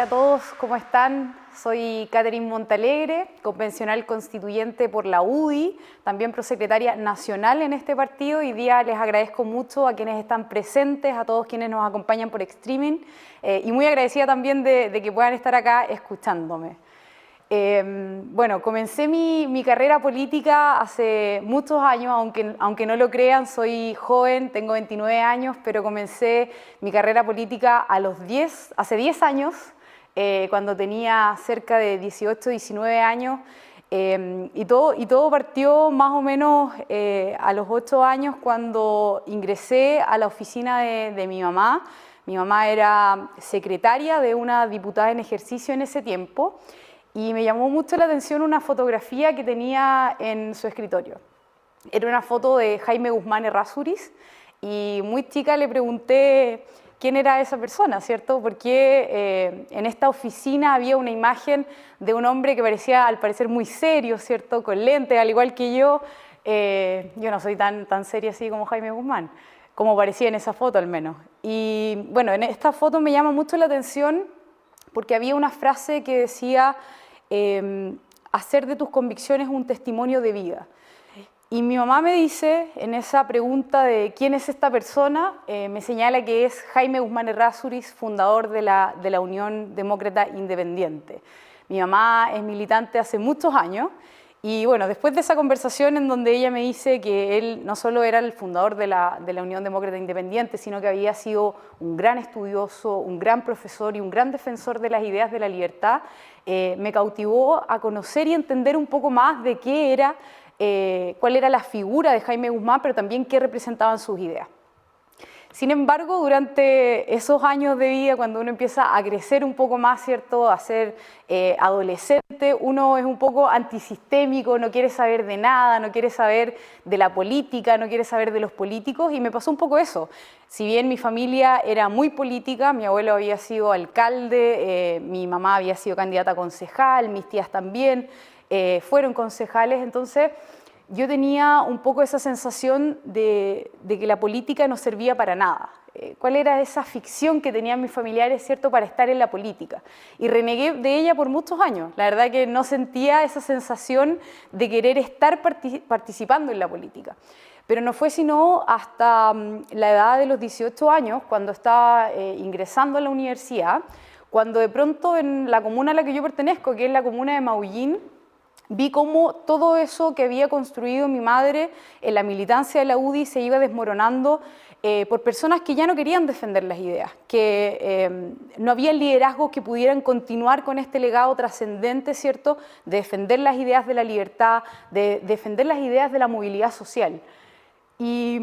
a todos, ¿cómo están? Soy Catherine Montalegre, convencional constituyente por la UDI, también prosecretaria nacional en este partido. Hoy día les agradezco mucho a quienes están presentes, a todos quienes nos acompañan por streaming y muy agradecida también de que puedan estar acá escuchándome. Bueno, comencé mi carrera política hace muchos años, aunque no lo crean, soy joven, tengo 29 años, pero comencé mi carrera política hace 10 años, cuando tenía cerca de 18, 19 años, y todo partió más o menos a los 8 años cuando ingresé a la oficina de mi mamá. Mi mamá era secretaria de una diputada en ejercicio en ese tiempo, y me llamó mucho la atención una fotografía que tenía en su escritorio. Era una foto de Jaime Guzmán Errázuriz y muy chica le pregunté quién era esa persona, ¿cierto? Porque en esta oficina había una imagen de un hombre que parecía al parecer muy serio, ¿cierto? Con lentes, al igual que yo. Yo no soy tan seria así como Jaime Guzmán, como parecía en esa foto al menos. Y bueno, en esta foto me llama mucho la atención porque había una frase que decía: hacer de tus convicciones un testimonio de vida. Y mi mamá me dice, en esa pregunta de quién es esta persona, me señala que es Jaime Guzmán Errázuriz, fundador de la Unión Demócrata Independiente. Mi mamá es militante hace muchos años y bueno, después de esa conversación en donde ella me dice que él no solo era el fundador de la Unión Demócrata Independiente, sino que había sido un gran estudioso, un gran profesor y un gran defensor de las ideas de la libertad, me cautivó a conocer y entender un poco más de qué era, cuál era la figura de Jaime Guzmán, pero también qué representaban sus ideas. Sin embargo, durante esos años de vida, cuando uno empieza a crecer un poco más, ¿cierto?, a ser adolescente, uno es un poco antisistémico, no quiere saber de nada, no quiere saber de la política, no quiere saber de los políticos, y me pasó un poco eso. Si bien mi familia era muy política, mi abuelo había sido alcalde, mi mamá había sido candidata a concejal, mis tías también fueron concejales, entonces yo tenía un poco esa sensación de que la política no servía para nada. ¿Cuál era esa ficción que tenían mis familiares, cierto, para estar en la política? Y renegué de ella por muchos años. La verdad que no sentía esa sensación de querer estar participando en la política. Pero no fue sino hasta la edad de los 18 años, cuando estaba ingresando a la universidad, cuando de pronto en la comuna a la que yo pertenezco, que es la comuna de Maullín, vi cómo todo eso que había construido mi madre en la militancia de la UDI se iba desmoronando por personas que ya no querían defender las ideas, que no había liderazgos que pudieran continuar con este legado trascendente, ¿cierto?, de defender las ideas de la libertad, de defender las ideas de la movilidad social. Y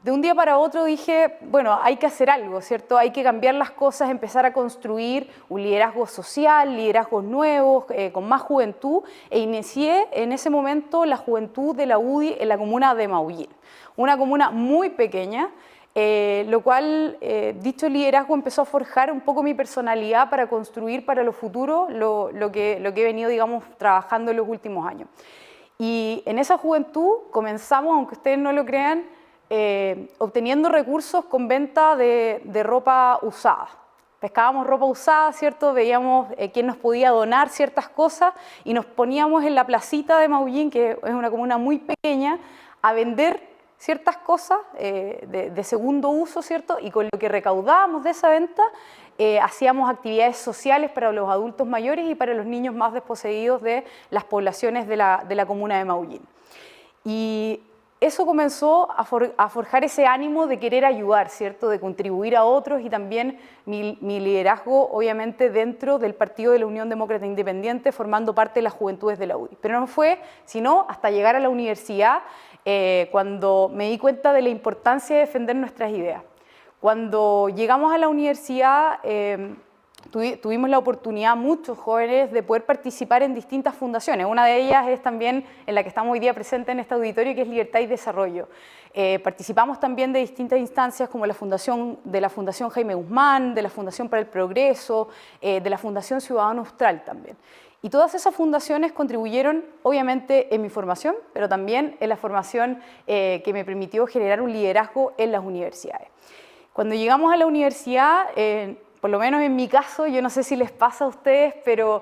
de un día para otro dije, bueno, hay que hacer algo, ¿cierto? Hay que cambiar las cosas, empezar a construir un liderazgo social, liderazgos nuevos, con más juventud, e inicié en ese momento la juventud de la UDI en la comuna de Maullín, una comuna muy pequeña, lo cual, dicho liderazgo empezó a forjar un poco mi personalidad para construir para lo futuro lo que he venido, digamos, trabajando en los últimos años. Y en esa juventud comenzamos, aunque ustedes no lo crean, obteniendo recursos con venta de ropa usada. Pescábamos ropa usada, ¿cierto? Veíamos quién nos podía donar ciertas cosas y nos poníamos en la placita de Maullín, que es una comuna muy pequeña, a vender ciertas cosas de segundo uso, ¿cierto? Y con lo que recaudábamos de esa venta, hacíamos actividades sociales para los adultos mayores y para los niños más desposeídos de las poblaciones de la comuna de Maullín. Y eso comenzó a forjar ese ánimo de querer ayudar, ¿cierto?, de contribuir a otros, y también mi liderazgo, obviamente, dentro del Partido de la Unión Demócrata Independiente, formando parte de las juventudes de la UDI. Pero no fue sino hasta llegar a la universidad cuando me di cuenta de la importancia de defender nuestras ideas. Cuando llegamos a la universidad, tuvimos la oportunidad, muchos jóvenes, de poder participar en distintas fundaciones. Una de ellas es también en la que estamos hoy día presentes en este auditorio, que es Libertad y Desarrollo. Participamos también de distintas instancias como la Fundación Jaime Guzmán, de la Fundación para el Progreso, de la Fundación Ciudadano Austral también. Y todas esas fundaciones contribuyeron, obviamente, en mi formación, pero también en la formación que me permitió generar un liderazgo en las universidades. Cuando llegamos a la universidad, por lo menos en mi caso, yo no sé si les pasa a ustedes, pero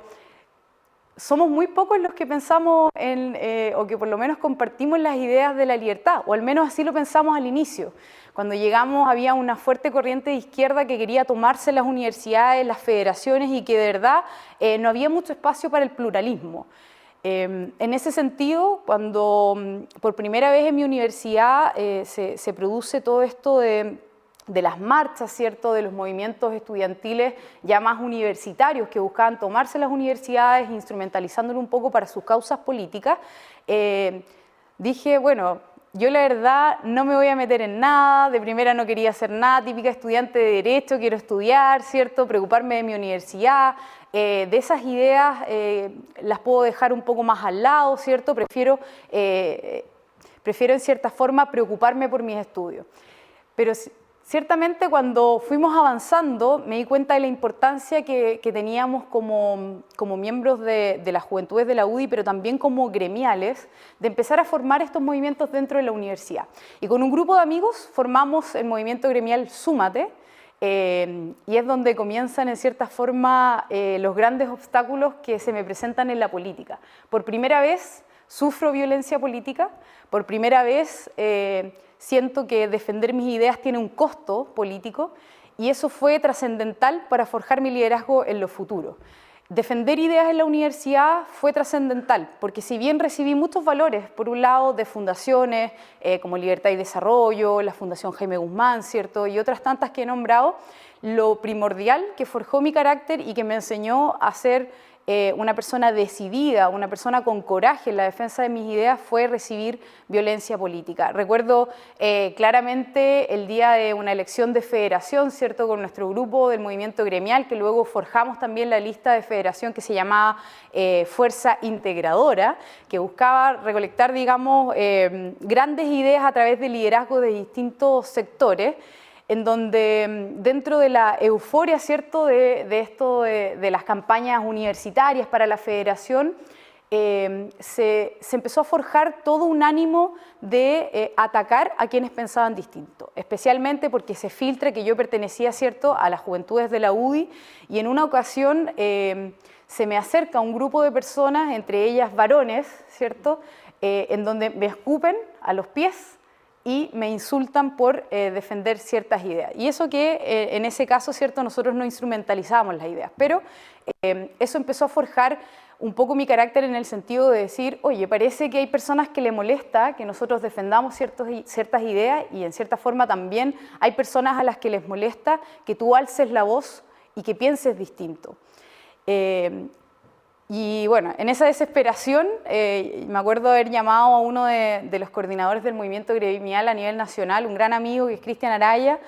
somos muy pocos los que pensamos o que por lo menos compartimos las ideas de la libertad, o al menos así lo pensamos al inicio. Cuando llegamos había una fuerte corriente de izquierda que quería tomarse las universidades, las federaciones, y que de verdad no había mucho espacio para el pluralismo. En ese sentido, cuando por primera vez en mi universidad se produce todo esto de las marchas, ¿cierto?, de los movimientos estudiantiles ya más universitarios que buscaban tomarse las universidades, instrumentalizándolo un poco para sus causas políticas, dije, bueno, yo la verdad no me voy a meter en nada, de primera no quería hacer nada, típica estudiante de Derecho, quiero estudiar, ¿cierto?, preocuparme de mi universidad, de esas ideas las puedo dejar un poco más al lado, ¿cierto?, prefiero en cierta forma preocuparme por mis estudios. Pero ciertamente cuando fuimos avanzando me di cuenta de la importancia que teníamos como miembros de las juventudes de la UDI, pero también como gremiales, de empezar a formar estos movimientos dentro de la universidad. Y con un grupo de amigos formamos el movimiento gremial Súmate, y es donde comienzan en cierta forma los grandes obstáculos que se me presentan en la política. Por primera vez sufro violencia política, por primera vez siento que defender mis ideas tiene un costo político, y eso fue trascendental para forjar mi liderazgo en lo futuro. Defender ideas en la universidad fue trascendental, porque si bien recibí muchos valores, por un lado de fundaciones como Libertad y Desarrollo, la Fundación Jaime Guzmán, ¿cierto?, y otras tantas que he nombrado, lo primordial que forjó mi carácter y que me enseñó a ser una persona decidida, una persona con coraje en la defensa de mis ideas, fue recibir violencia política. Recuerdo claramente el día de una elección de federación, ¿cierto?, con nuestro grupo del movimiento gremial, que luego forjamos también la lista de federación que se llamaba Fuerza Integradora, que buscaba recolectar, digamos, grandes ideas a través del liderazgo de distintos sectores, en donde dentro de la euforia, ¿cierto?, de esto de las campañas universitarias para la federación, se empezó a forjar todo un ánimo de atacar a quienes pensaban distinto, especialmente porque se filtra que yo pertenecía, ¿cierto?, a las juventudes de la UDI, y en una ocasión se me acerca un grupo de personas, entre ellas varones, ¿cierto?, en donde me escupen a los pies y me insultan por defender ciertas ideas. Y eso que en ese caso, ¿cierto?, nosotros no instrumentalizábamos las ideas, pero eso empezó a forjar un poco mi carácter en el sentido de decir, oye, parece que hay personas que le molesta que nosotros defendamos ciertas ideas, y en cierta forma también hay personas a las que les molesta que tú alces la voz y que pienses distinto. Y bueno, en esa desesperación, me acuerdo haber llamado a uno de los coordinadores del movimiento gremial a nivel nacional, un gran amigo que es Cristian Araya,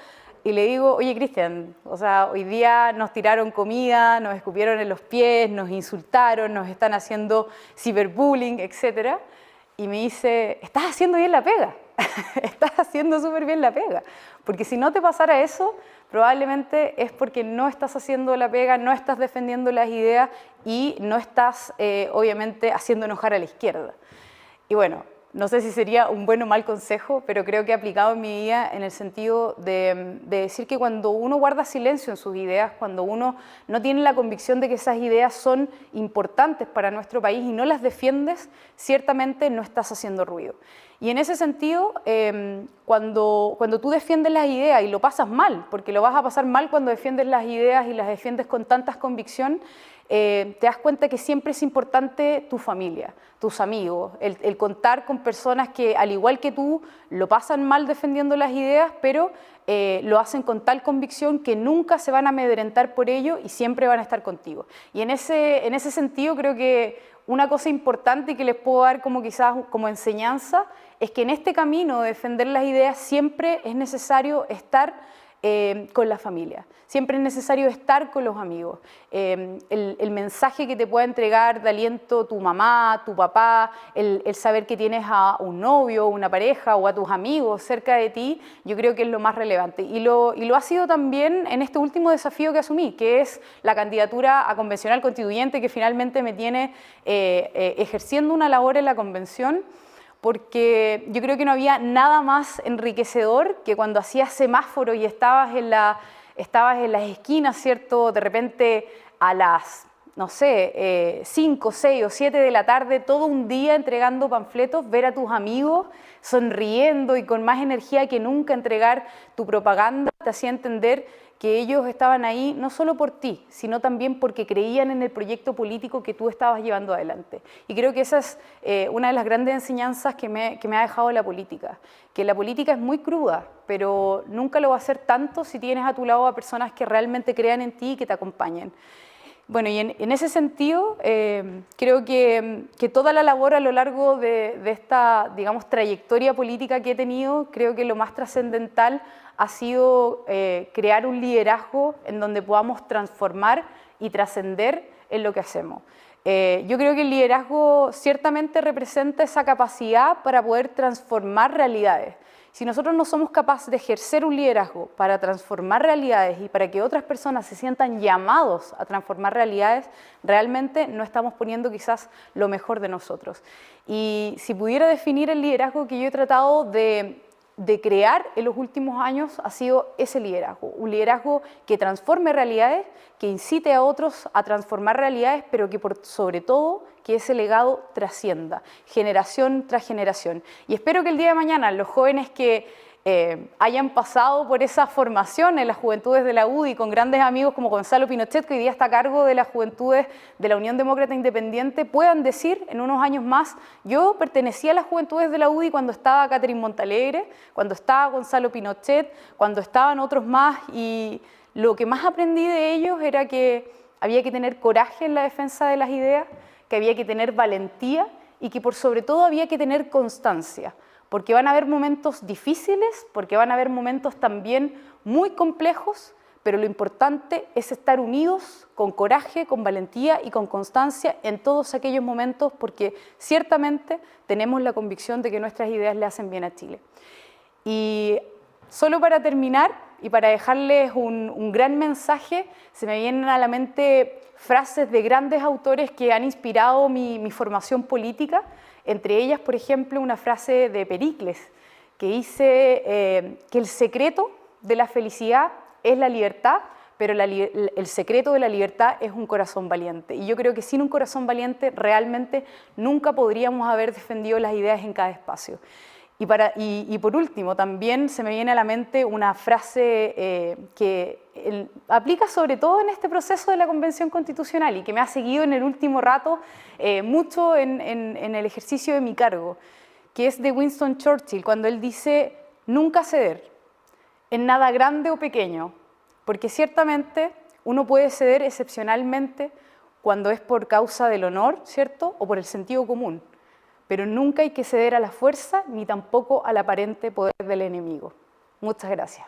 y le digo, oye Cristian, o sea, hoy día nos tiraron comida, nos escupieron en los pies, nos insultaron, nos están haciendo ciberbullying, etc. Y me dice, estás haciendo bien la pega, estás haciendo súper bien la pega, porque si no te pasara eso, probablemente es porque no estás haciendo la pega, no estás defendiendo las ideas y no estás, obviamente, haciendo enojar a la izquierda. Y bueno, no sé si sería un buen o mal consejo, pero creo que he aplicado en mi vida en el sentido de decir que cuando uno guarda silencio en sus ideas, cuando uno no tiene la convicción de que esas ideas son importantes para nuestro país y no las defiendes, ciertamente no estás haciendo ruido. Y en ese sentido, cuando tú defiendes las ideas y lo pasas mal, porque lo vas a pasar mal cuando defiendes las ideas y las defiendes con tantas convicción, te das cuenta que siempre es importante tu familia, tus amigos, el contar con personas que al igual que tú lo pasan mal defendiendo las ideas, pero lo hacen con tal convicción que nunca se van a amedrentar por ello y siempre van a estar contigo. Y en ese sentido creo que una cosa importante que les puedo dar como quizás como enseñanza es que en este camino de defender las ideas siempre es necesario estar con la familia, siempre es necesario estar con los amigos. El mensaje que te pueda entregar de aliento tu mamá, tu papá, el saber que tienes a un novio, una pareja o a tus amigos cerca de ti, yo creo que es lo más relevante. Y lo ha sido también en este último desafío que asumí, que es la candidatura a convencional constituyente, que finalmente me tiene ejerciendo una labor en la convención, porque yo creo que no había nada más enriquecedor que cuando hacías semáforo y estabas en estabas en las esquinas, ¿cierto? De repente a las, no sé, 5, 6 o 7 de la tarde, todo un día entregando panfletos, ver a tus amigos sonriendo y con más energía que nunca entregar tu propaganda, te hacía entender que ellos estaban ahí no solo por ti, sino también porque creían en el proyecto político que tú estabas llevando adelante. Y creo que esa es una de las grandes enseñanzas que me ha dejado la política, que la política es muy cruda, pero nunca lo va a ser tanto si tienes a tu lado a personas que realmente crean en ti y que te acompañen. Bueno, y en ese sentido, creo que toda la labor a lo largo de esta, digamos, trayectoria política que he tenido, creo que lo más trascendental ha sido crear un liderazgo en donde podamos transformar y trascender en lo que hacemos. Yo creo que el liderazgo ciertamente representa esa capacidad para poder transformar realidades. Si nosotros no somos capaces de ejercer un liderazgo para transformar realidades y para que otras personas se sientan llamados a transformar realidades, realmente no estamos poniendo quizás lo mejor de nosotros. Y si pudiera definir el liderazgo que yo he tratado de crear en los últimos años, ha sido ese liderazgo, un liderazgo que transforme realidades, que incite a otros a transformar realidades, pero que sobre todo que ese legado trascienda, generación tras generación. Y espero que el día de mañana los jóvenes que hayan pasado por esa formación en las Juventudes de la UDI con grandes amigos como Gonzalo Pinochet, que hoy día está a cargo de las Juventudes de la Unión Demócrata Independiente, puedan decir en unos años más: yo pertenecía a las Juventudes de la UDI cuando estaba Catherine Montalegre, cuando estaba Gonzalo Pinochet, cuando estaban otros más, y lo que más aprendí de ellos era que había que tener coraje en la defensa de las ideas, que había que tener valentía y que por sobre todo había que tener constancia, porque van a haber momentos difíciles, porque van a haber momentos también muy complejos, pero lo importante es estar unidos con coraje, con valentía y con constancia en todos aquellos momentos, porque ciertamente tenemos la convicción de que nuestras ideas le hacen bien a Chile. Y solo para terminar y para dejarles un gran mensaje, se me vienen a la mente frases de grandes autores que han inspirado mi formación política. Entre ellas, por ejemplo, una frase de Pericles que dice que el secreto de la felicidad es la libertad, pero el secreto de la libertad es un corazón valiente. Y yo creo que sin un corazón valiente realmente nunca podríamos haber defendido las ideas en cada espacio. Y por último, también se me viene a la mente una frase que aplica sobre todo en este proceso de la Convención Constitucional y que me ha seguido en el último rato mucho en el ejercicio de mi cargo, que es de Winston Churchill, cuando él dice: nunca ceder en nada grande o pequeño, porque ciertamente uno puede ceder excepcionalmente cuando es por causa del honor, ¿cierto?, o por el sentido común. Pero nunca hay que ceder a la fuerza ni tampoco al aparente poder del enemigo. Muchas gracias.